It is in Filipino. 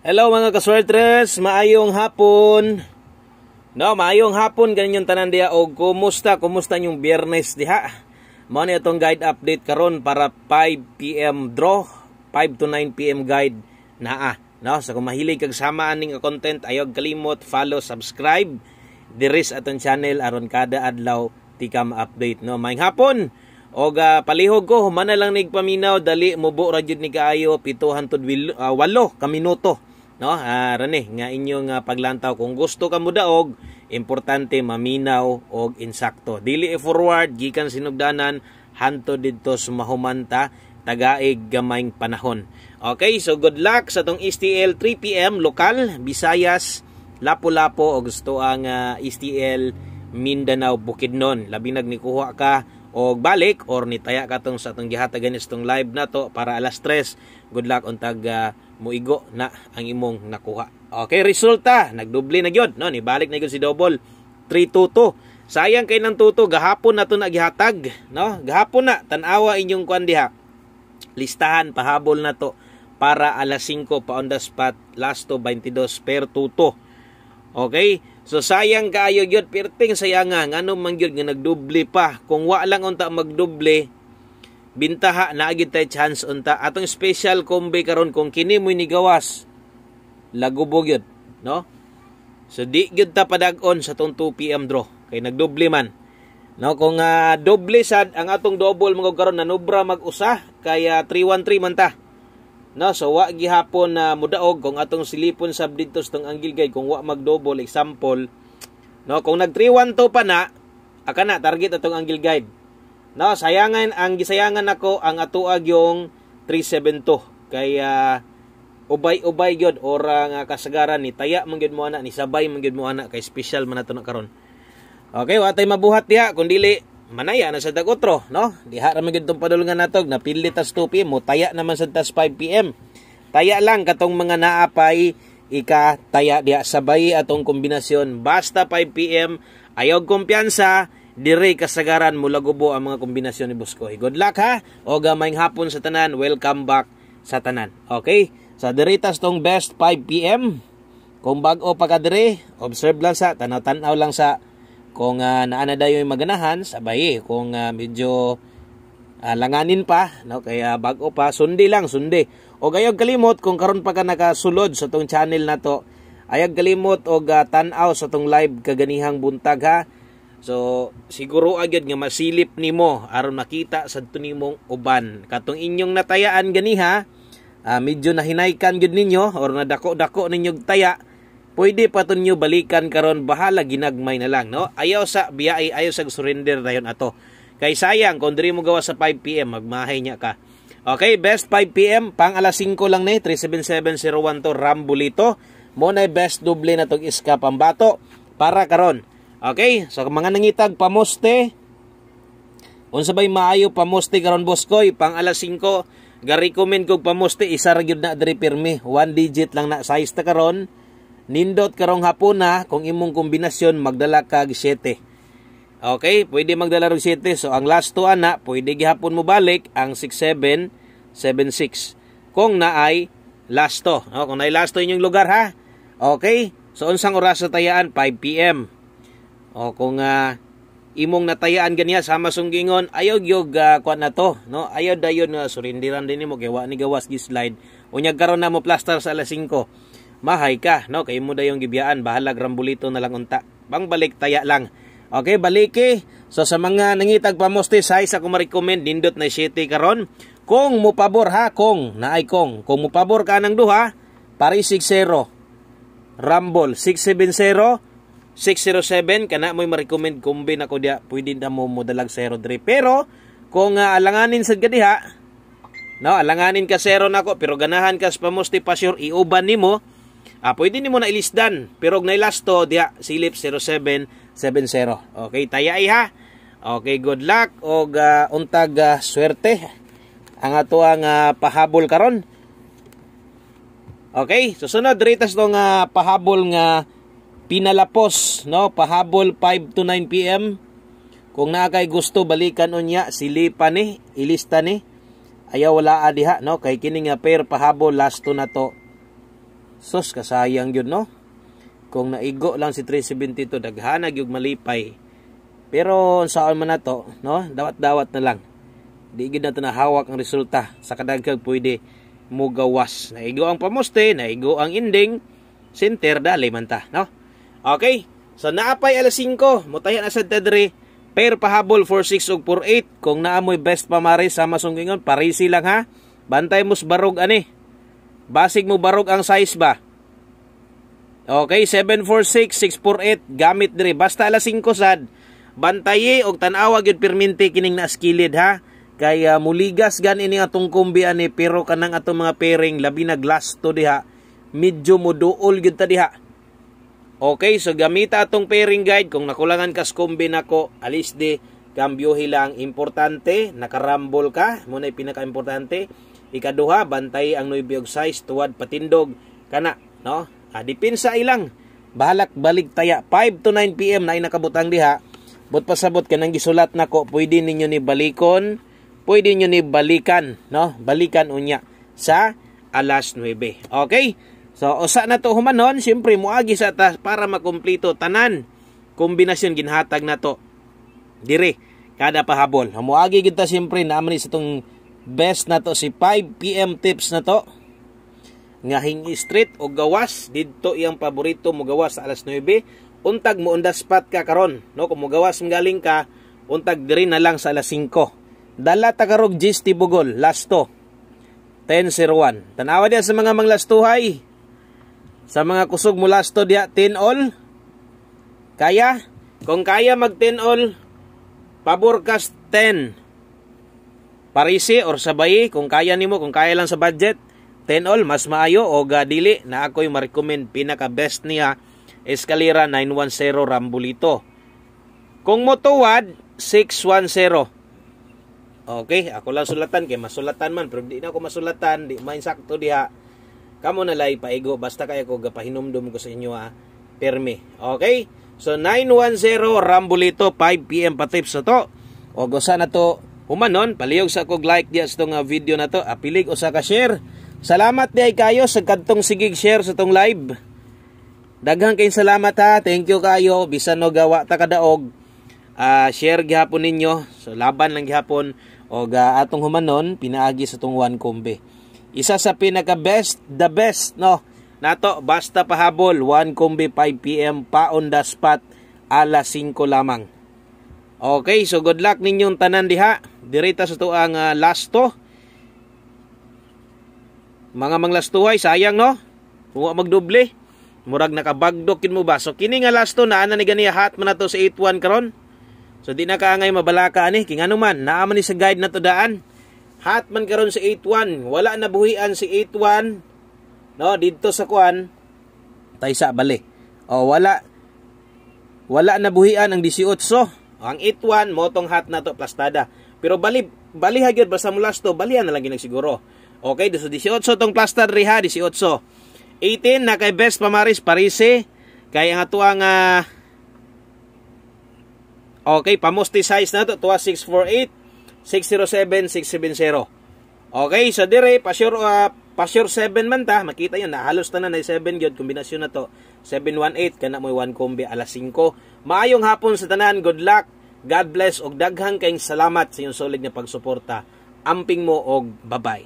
Hello mga kaswertres, maayong hapon. Maayong hapon ganyan tanan diha og kumusta yung Biyernes diha. Mao ni atong guide update karon para 5 PM draw, 5 to 9 PM guide naa. So kung mahilig kag samaan ning content, ayog kalimot follow, subscribe diri sa atong channel aron kada adlaw tikam update. Maayong hapon. Og palihog ko human na lang nig paminaw dali mubo ra jud ni kaayo 7 hangtod 8 ka minuto. Rani nga inyong paglantaw kung gusto ka mudaog, importante maminaw og insakto. Dili forward gikan sinugdanan hanto didto sumahumanta tagaig gamayng panahon. Okay, so good luck sa tong STL 3 PM lokal, Visayas, Lapu-Lapu o gusto ang STL Mindanao Bukidnon. Labi nagnikuha ka og balik or nitaya ka tong sa atong gihatagan istong live na to para alas 3. Good luck untag muigo na ang imong nakuha. Okay, resulta nagdoble na gyud, nibalik na gyud si double 3-2-2. Sayang kay nang tuto gahapon na to nagihatag, gahapon na tan-awa inyong kuan diha. Listahan pahabol na to para alas 5 pa on the spot, last to 22 per tuto. Okay? So sayang kaayo gyud, perting sayangan ngano man gyud nga nagdoble pa. Kung wa lang unta magdoble, bintaha na agid tay chance unta. Atong special combo karon kung kini mo ni gawas, lagubo gyud, So di gyud ta padag-on sa tong 2 PM draw kay nagdoble man. Kung doble sad ang atong double mga karon nanubra mag-usa kaya 313 man ta. So wa gihapon na mudaog kung atong silipon sab didto sa tong angle guide kung wa mag-double example. Kung nag 312 pa na, aka na target atong angle guide. Sayangan ang gisayangan nako ang atuag yung 372 kaya ubay-ubay gyud ora nga kasagaran ni taya man gyud mo ana ni sabay man gyud mo ana kay special man nato na karon. Okay, wa tay mabuhat diha kun dili manaya na sa dag-otro, Diha ra man gyud tong padulungan natog napili tas 2 PM mo taya naman sa tas 5 PM. Taya lang katong mga naapay ika taya diha sabay atong kombinasyon basta 5 PM ayaw kumpiyansa dire kasagaran mula gubo ang mga kombinasyon ni Buskoy. Good luck ha. O gamayng hapon sa tanan, welcome back sa tanan. Okay? Sa diritas tong best 5 PM. Kung bag-o pa ka dire, observe lang sa tanaw-tanaw lang sa kung naana dayo yung maganahan, sabay kung medyo langanin pa, kaya bag-o pa, sundi lang, sundi. O ayog kalimot kung karon pa ka nakasulod sa tong channel na to, ayog kalimot og tan-aw sa tong live kaganihang buntag ha. So siguro agad nga masilip nimo aron makita sadto nimong uban katong inyong natayaan ganiha, medyo nahinaykan gud ninyo or nadako-dako ninyo taya. Pwede pa to nyo balikan karon, bahala ginagmay na lang, Ayaw sa biyay, ayaw sa surrender dayon ato. Kay sayang kung diri mo gawa sa 5 PM magmahay nya ka. Okay, best 5 PM pang alas 5 lang ni 37701 to Rambulito. Mo na best doble na tong iska pambato para karon. Okay, so mga nangitag pamoste, unsa bay maayo pamoste karon Buskoy pang alas 5, ga-recommend kog pamoste isa ra gyud na diri pirmi, 1 digit lang na size ta karon. Nindot karong hapon na kung imong kombinasyon magdala kag 7. Okay, pwede magdala og 7. So ang last to ana, pwede gihapon mo balik ang 6776. Kung naay last to, kung naay last to inyong lugar ha. Okay? So unsang oras sa tayaan? 5 PM. O kung imong natayaan ganiya sama sunggingon, ayaw gyud kuan na to, Ayaw dayon nga surindiran din nimo kay wa ni gawas gi slide. Unyag karon na mo plaster sa alas 5. Mahay ka, kay mo dayong gibiyaan, bahala Rambulito na lang unta. Balik taya lang. Okay, baliki. So sa mga nangitag pamoste size ako ma-recommend nindot na 7 karon. Kung mo pabor ha, kung mo pabor ka ng duha, pari 60. Rumble 670 607 kana mo'y ma-recommend combine ako dia, pwede na mo modalag 03. Pero kung alanganin sad ka diha, alanganin ka 0 nako pero ganahan ka sa pamoste pa sure iuban nimo. Pwede nimo na ilisdan pero og nailasto diha silip 0770. Okay, tayay ha. Okay, good luck og untag swerte ang ato ang pahabol karon. Okay, susunod diritas tong pahabol nga pinalapos, pahabol 5 to 9 PM. Kung na kay gusto balikan unya silipan ni, ilista ni. Ayaw wala diha, kay kini nga pair pahabol last to na to. Sus kasayang yun no. Kung naigo lang si 372 daghanag yung malipay. Pero saan man na to, no? Dawat-dawat na lang. Di gid na to nahawak ang resulta sa kadaghag pwede mo gawas. Naigo ang pamoste, naigo ang ending, center dali man ta, no? Okay. So naapay alas 5, mutayan na sad tadre. Pair pahabol 46 ug 48. Kung naamoy best pamaris sa masunggingon, parisi lang ha. Bantay mos barog ani. Basig mo barog ang size ba. Okay, 746 648 gamit dire basta alas 5 sad. Bantaye og tan-awa gyud perminti kining naskilid ha. Kaya muligas gan ini atong kumbi ani pero kanang atong mga pairing labi na glass to diha. Medyo moduol gyud ta diha. Okay, so gamita atong pairing guide. Kung nakulangan kas kumbi nako, alis di kambyohi lang. Importante, nakarambol ka. Muna pinaka-importante. Ikaduha, bantay ang nuibiyog size tuwad patindog. Kana, no? Dipinsa ilang. Bahalak balik taya. 5 to 9 PM na inakabutang diha. But pasabot ka nang gisulat nako, pwede ninyo ni balikon. Pwede ninyo ni balikan, no? Balikan unya sa alas 9. Okay? So, usa na to humanon, siyempre muagi sa ta para makumpleto tanan. Kombinasyon ginhatag na to. Dire, kada pahabol. Muagi kita siyempre naman sa tong best na to si 5 PM tips na to. Ngahing street o gawas, dito iyang paborito mo gawas sa alas 9. Untag mo on the spot ka karon, no? Kung mo gawas galing ka, untag diri na lang sa alas 5. Dala ta karog gis tibugol, lasto. 10-01. Tanawa dia sa mga manglastuhay. Sa mga kusog mo lasto dia 10 all. Kaya? Kung kaya mag 10 all, pabor kas 10. Parisi or sabay, kung kaya nimo, kung kaya lang sa budget, 10 all mas maayo o gadili na ako'y ma-recommend pinaka best niya Escalera 910 Rambulito. Kung motuwad 610. Okay, ako lang sulatan kay masulatan man pero di na ako masulatan, di man sakto diha. Kamo na lay paigo basta kaya ko gapahinumdum ko sa inyo ha. Permi. Okay? So 910 Rambulito 5 PM pa tips to. O gosa na to humanon, palihog sa kog like diya sa tong video na to, apilig o sa ka share. Salamat di ay kayo sa kadtong sigig share sa tong live. Daghang kayong salamat ha. Thank you kayo bisan no gawa ta kadaog. Share gihapon ninyo. So laban lang gihapon o atong humanon pinaagi sa tong one kombe. Isa sa pinaka best, the best, no? Nato, basta pahabol, 1 kombi 5 PM pa on the spot, alas 5 lamang. Okay, so good luck ninyong tanan diha. Dirita sa to ang lasto. Mga manglastuhay, sayang no? Kung magdoble, murag nakabagdokin mo ba? So kini nga lasto, naana ni ganiya hat man na to sa 81 karon. So di na kaangay mabalaka ani, king ano man, naaman ni sa guide na to daan. Hat man karon sa 81, wala na buhian si 81. No, dito sa kuan taysa bali. O wala na buhian ang 18. Ang 81 motong hat na to plastada. Pero bali hagyod basta mulas to, balian na lang ginag siguro. Okay, so 18 tong plastar riha, 18. 18 na kay best pamaris parise kay ang ato ang okay, pamusti size na to, tuwa 648. 607, 670. Okay, so dire, pa-sure 7 man ta. Makita yun, halos na 7 yun. Kombinasyon na to. 718, kana mo 1 kombi alas 5. Maayong hapon sa tanan. Good luck. God bless. Og daghang kayong salamat sa iyong solid na pagsuporta. Amping mo og bye-bye.